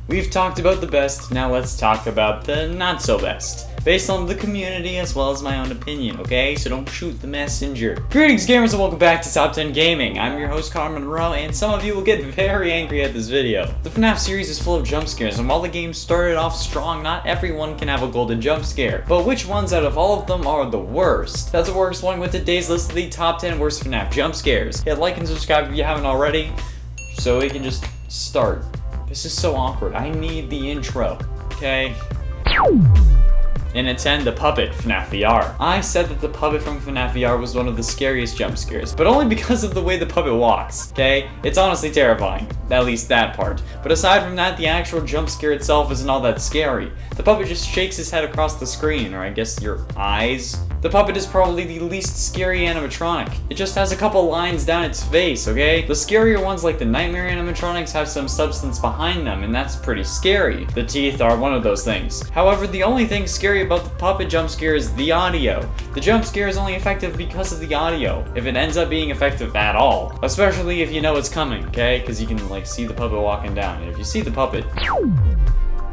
We've talked about the best, now let's talk about the not so best. Based on the community as well as my own opinion, okay? So don't shoot the messenger. Greetings gamers and welcome back to Top 10 Gaming. I'm your host Connor Monroe and some of you will get very angry at this video. The FNAF series is full of jump scares and while the game started off strong, not everyone can have a golden jump scare. But which ones out of all of them are the worst? That's what we're exploring with today's list of the top 10 worst FNAF jump scares. Hit like and subscribe if you haven't already so we can just start. This is so awkward. I need the intro, okay? And at 10, the puppet, FNAF VR. I said that the puppet from FNAF VR was one of the scariest jump scares, but only because of the way the puppet walks, okay? It's honestly terrifying, at least that part. But aside from that, the actual jump scare itself isn't all that scary. The puppet just shakes his head across the screen, or I guess your eyes. The puppet is probably the least scary animatronic. It just has a couple lines down its face, okay? The scarier ones like the nightmare animatronics have some substance behind them, and that's pretty scary. The teeth are one of those things. However, the only thing scary about the puppet jump scare is the audio. The jump scare is only effective because of the audio, if it ends up being effective at all. Especially if you know it's coming, okay? Because you can like see the puppet walking down, and if you see the puppet...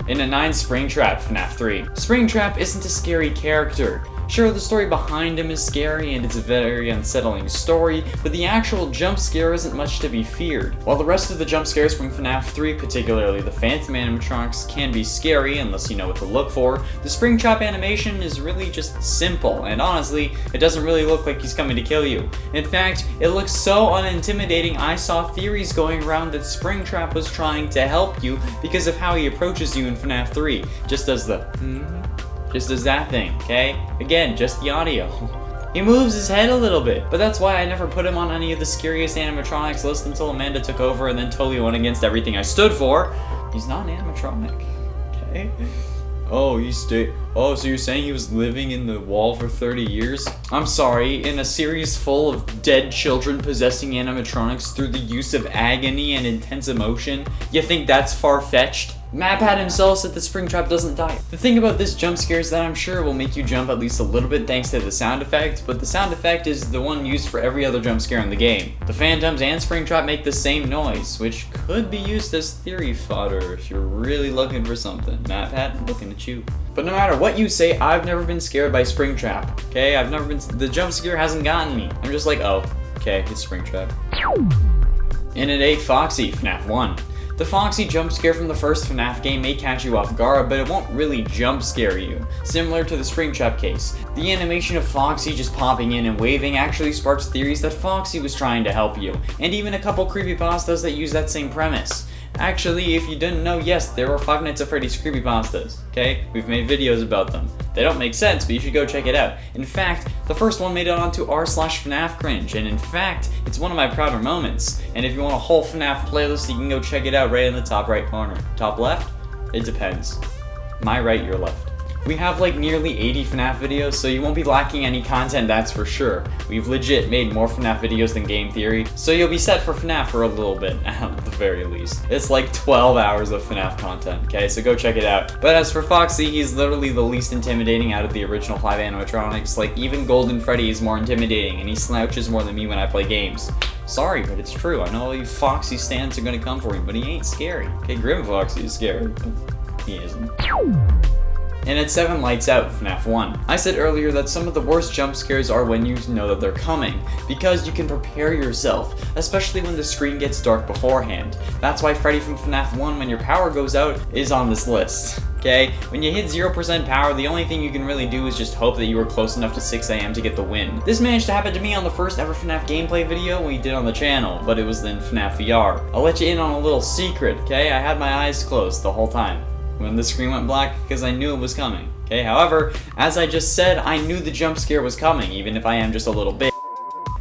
In a 9, Springtrap FNAF 3. Springtrap isn't a scary character. Sure, the story behind him is scary and it's a very unsettling story, but the actual jump scare isn't much to be feared. While the rest of the jump scares from FNAF 3, particularly the Phantom animatronics, can be scary unless you know what to look for, the Springtrap animation is really just simple, and honestly, it doesn't really look like he's coming to kill you. In fact, it looks so unintimidating I saw theories going around that Springtrap was trying to help you because of how he approaches you in FNAF 3. Just does that thing, okay? Again, just the audio. He moves his head a little bit, but that's why I never put him on any of the scariest animatronics list until Amanda took over and then totally went against everything I stood for. He's not an animatronic, okay? So you're saying he was living in the wall for 30 years? I'm sorry, in a series full of dead children possessing animatronics through the use of agony and intense emotion, you think that's far-fetched? MapPad himself said the Springtrap doesn't die. The thing about this jump scare is that I'm sure will make you jump at least a little bit thanks to the sound effect, but the sound effect is the one used for every other jump scare in the game. The Phantoms and Springtrap make the same noise, which could be used as theory fodder if you're really looking for something. MapPad, looking at you. But no matter what you say, I've never been scared by Springtrap, okay? The jump scare hasn't gotten me. I'm just like, oh, okay, it's Springtrap. And at 8, Foxy, FNAF 1. The Foxy jump scare from the first FNAF game may catch you off guard, but it won't really jump scare you. Similar to the Springtrap case, the animation of Foxy just popping in and waving actually sparks theories that Foxy was trying to help you, and even a couple creepypastas that use that same premise. Actually, if you didn't know, yes, there are Five Nights at Freddy's creepypastas, okay? We've made videos about them. They don't make sense, but you should go check it out. In fact, the first one made it onto r/FNAF cringe, and in fact, it's one of my prouder moments. And if you want a whole FNAF playlist, you can go check it out right in the top right corner. Top left? It depends. My right, your left. We have like nearly 80 FNAF videos, so you won't be lacking any content, that's for sure. We've legit made more FNAF videos than Game Theory, so you'll be set for FNAF for a little bit, at the very least. It's like 12 hours of FNAF content, okay, so go check it out. But as for Foxy, he's literally the least intimidating out of the original 5 animatronics. Like, even Golden Freddy is more intimidating, and he slouches more than me when I play games. Sorry, but it's true. I know all you Foxy stands are gonna come for him, but he ain't scary. Okay, Grim Foxy is scary, but he isn't. And at 7, Lights Out, FNAF 1. I said earlier that some of the worst jump scares are when you know that they're coming, because you can prepare yourself, especially when the screen gets dark beforehand. That's why Freddy from FNAF 1, when your power goes out, is on this list. Okay? When you hit 0% power, the only thing you can really do is just hope that you were close enough to 6 AM to get the win. This managed to happen to me on the first ever FNAF gameplay video we did on the channel, but it was in FNAF VR. I'll let you in on a little secret, okay? I had my eyes closed the whole time when the screen went black because I knew it was coming, okay? However, as I just said, I knew the jump scare was coming, even if I am just a little bit.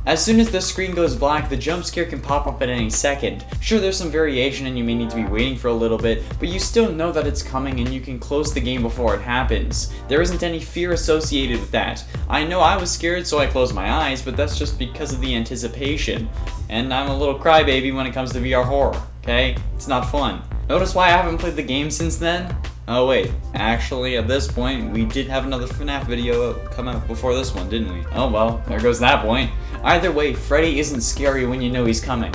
As soon as the screen goes black, the jump scare can pop up at any second. Sure, there's some variation and you may need to be waiting for a little bit, but you still know that it's coming and you can close the game before it happens. There isn't any fear associated with that. I know I was scared, so I closed my eyes, but that's just because of the anticipation. And I'm a little crybaby when it comes to VR horror, okay? It's not fun. Notice why I haven't played the game since then? Oh wait, actually at this point, we did have another FNAF video come out before this one, didn't we? Oh well, there goes that point. Either way, Freddy isn't scary when you know he's coming.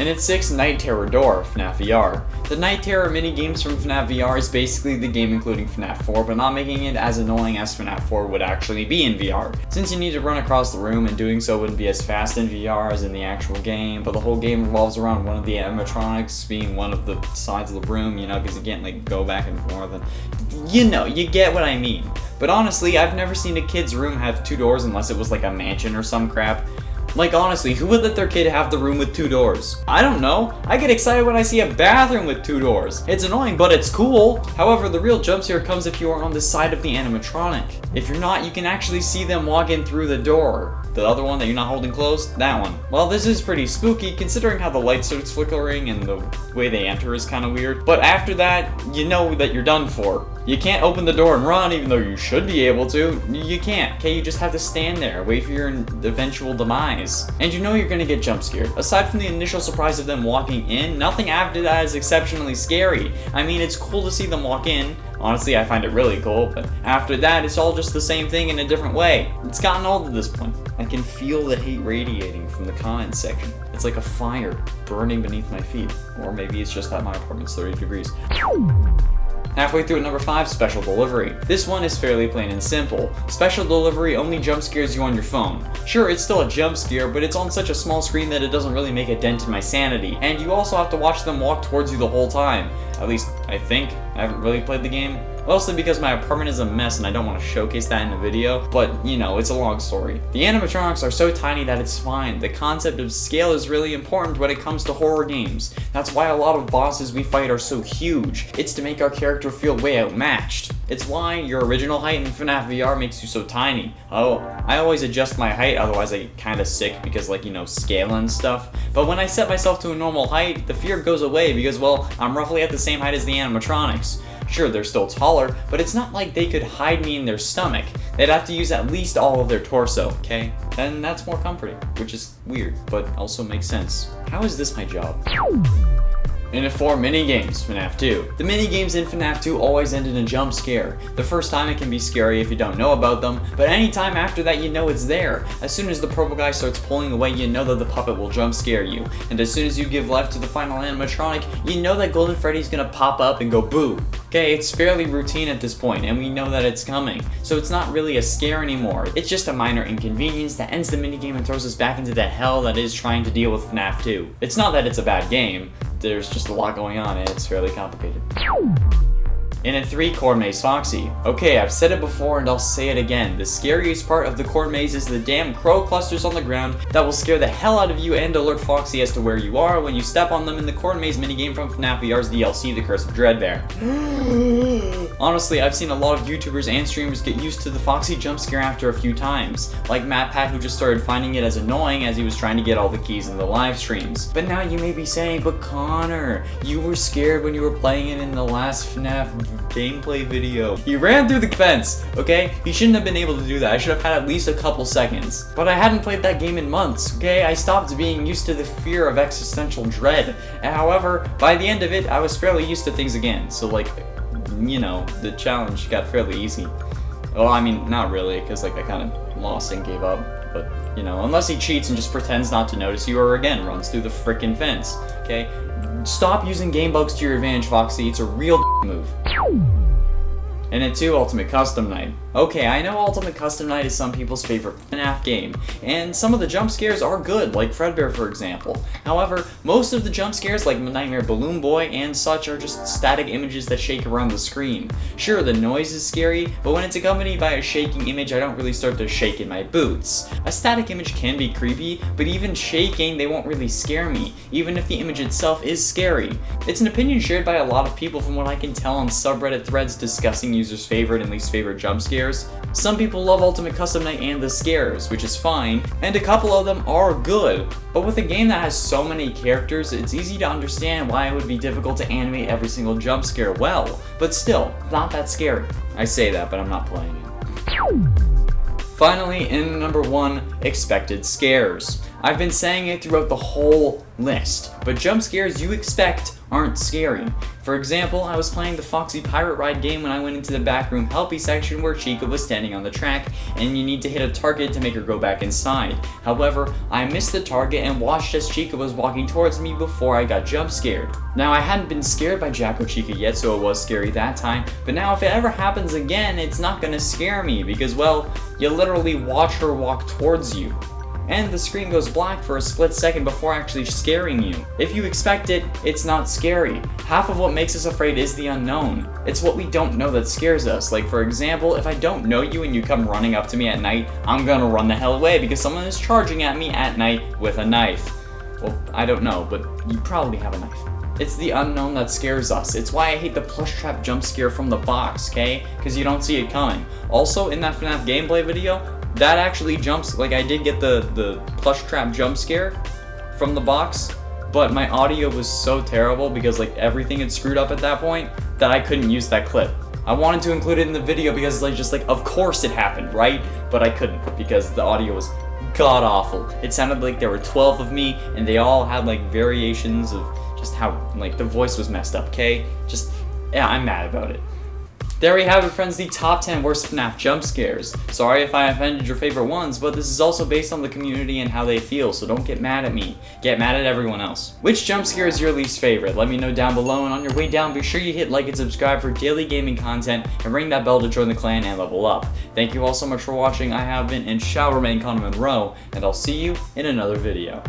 And at 6, Night Terror Door, FNAF VR. The Night Terror mini-games from FNAF VR is basically the game including FNAF 4, but not making it as annoying as FNAF 4 would actually be in VR. Since you need to run across the room, and doing so wouldn't be as fast in VR as in the actual game, but the whole game revolves around one of the animatronics being one of the sides of the room, you know, because you can't like go back and forth, and you know, you get what I mean. But honestly, I've never seen a kid's room have 2 doors unless it was like a mansion or some crap. Like honestly, who would let their kid have the room with 2 doors? I don't know. I get excited when I see a bathroom with 2 doors. It's annoying, but it's cool. However, the real jump scare comes if you are on the side of the animatronic. If you're not, you can actually see them walk in through the door. The other one that you're not holding closed, that one. Well, this is pretty spooky considering how the light starts flickering and the way they enter is kind of weird. But after that, you know that you're done for. You can't open the door and run even though you should be able to. You can't, okay? You just have to stand there, wait for your eventual demise. And you know you're gonna get jump scared. Aside from the initial surprise of them walking in, nothing after that is exceptionally scary. I mean, it's cool to see them walk in. Honestly, I find it really cool, but after that, it's all just the same thing in a different way. It's gotten old at this point. I can feel the hate radiating from the comments section. It's like a fire burning beneath my feet. Or maybe it's just that my apartment's 30 degrees. Halfway through at number 5, Special Delivery. This one is fairly plain and simple. Special Delivery only jump scares you on your phone. Sure, it's still a jump scare, but it's on such a small screen that it doesn't really make a dent in my sanity. And you also have to watch them walk towards you the whole time. At least, I think. I haven't really played the game. Mostly because my apartment is a mess and I don't want to showcase that in a video, but you know, it's a long story. The animatronics are so tiny that it's fine. The concept of scale is really important when it comes to horror games. That's why a lot of bosses we fight are so huge. It's to make our character feel way outmatched. It's why your original height in FNAF VR makes you so tiny. Oh, I always adjust my height, otherwise I get kinda sick because like, you know, scale and stuff. But when I set myself to a normal height, the fear goes away because, well, I'm roughly at the same height as the animatronics. Sure, they're still taller, but it's not like they could hide me in their stomach. They'd have to use at least all of their torso, okay? And that's more comforting, which is weird, but also makes sense. How is this my job? And at 4, minigames, FNAF 2. The minigames in FNAF 2 always end in a jump scare. The first time it can be scary if you don't know about them, but any time after that you know it's there. As soon as the purple guy starts pulling away, you know that the puppet will jump scare you. And as soon as you give left to the final animatronic, you know that Golden Freddy's gonna pop up and go boo. Okay, it's fairly routine at this point, and we know that it's coming. So it's not really a scare anymore. It's just a minor inconvenience that ends the minigame and throws us back into the hell that is trying to deal with FNAF 2. It's not that it's a bad game. There's just a lot going on and it's fairly complicated. And at 3, Corn Maze Foxy. Okay, I've said it before and I'll say it again. The scariest part of the corn maze is the damn crow clusters on the ground that will scare the hell out of you and alert Foxy as to where you are when you step on them in the corn maze minigame from FNAF VR's DLC, The Curse of Dreadbear. Honestly, I've seen a lot of YouTubers and streamers get used to the Foxy jump scare after a few times, like MatPat, who just started finding it as annoying as he was trying to get all the keys in the live streams. But now you may be saying, but Connor, you were scared when you were playing it in the last FNAF gameplay video. He ran through the fence, okay? He shouldn't have been able to do that. I should have had at least a couple seconds. But I hadn't played that game in months, okay? I stopped being used to the fear of existential dread. And however, by the end of it, I was fairly used to things again. So like, you know, the challenge got fairly easy. Well, I mean, not really, because like I kind of lost and gave up. But, you know, unless he cheats and just pretends not to notice you or again runs through the frickin' fence, okay? Stop using game bugs to your advantage, Foxy. It's a real move. And at 2, Ultimate Custom Night. Okay, I know Ultimate Custom Night is some people's favorite FNAF game, and some of the jump scares are good, like Fredbear for example. However, most of the jump scares, like Nightmare Balloon Boy and such, are just static images that shake around the screen. Sure, the noise is scary, but when it's accompanied by a shaking image, I don't really start to shake in my boots. A static image can be creepy, but even shaking, they won't really scare me, even if the image itself is scary. It's an opinion shared by a lot of people from what I can tell on subreddit threads discussing users' favorite and least favorite jump scares. Some people love Ultimate Custom Night and the scares, which is fine, and a couple of them are good. But with a game that has so many characters, it's easy to understand why it would be difficult to animate every single jump scare well. But still, not that scary. I say that, but I'm not playing it. Finally, in number 1, expected scares. I've been saying it throughout the whole list, but jump scares you expect aren't scary. For example, I was playing the Foxy Pirate Ride game when I went into the backroom helpy section where Chica was standing on the track and you need to hit a target to make her go back inside. However, I missed the target and watched as Chica was walking towards me before I got jump scared. Now, I hadn't been scared by Jacko Chica yet, so it was scary that time, but now if it ever happens again, it's not gonna scare me because, well, you literally watch her walk towards you. And the screen goes black for a split second before actually scaring you. If you expect it, it's not scary. Half of what makes us afraid is the unknown. It's what we don't know that scares us. Like, for example, if I don't know you and you come running up to me at night, I'm gonna run the hell away because someone is charging at me at night with a knife. Well, I don't know, but you probably have a knife. It's the unknown that scares us. It's why I hate the plush trap jump scare from the box, okay? Because you don't see it coming. Also, in that FNAF gameplay video, that actually jumps, like I did get the plush trap jump scare from the box, but my audio was so terrible because like everything had screwed up at that point that I couldn't use that clip. I wanted to include it in the video because like of course it happened, right? But I couldn't because the audio was god awful. It sounded like there were 12 of me and they all had like variations of just how like the voice was messed up, okay? Just, yeah, I'm mad about it. There we have it, friends, the top 10 worst FNAF jump scares. Sorry if I offended your favorite ones, but this is also based on the community and how they feel, so don't get mad at me. Get mad at everyone else. Which jump scare is your least favorite? Let me know down below, and on your way down, be sure you hit like and subscribe for daily gaming content, and ring that bell to join the clan and level up. Thank you all so much for watching. I have been and shall remain Connor Monroe, and I'll see you in another video.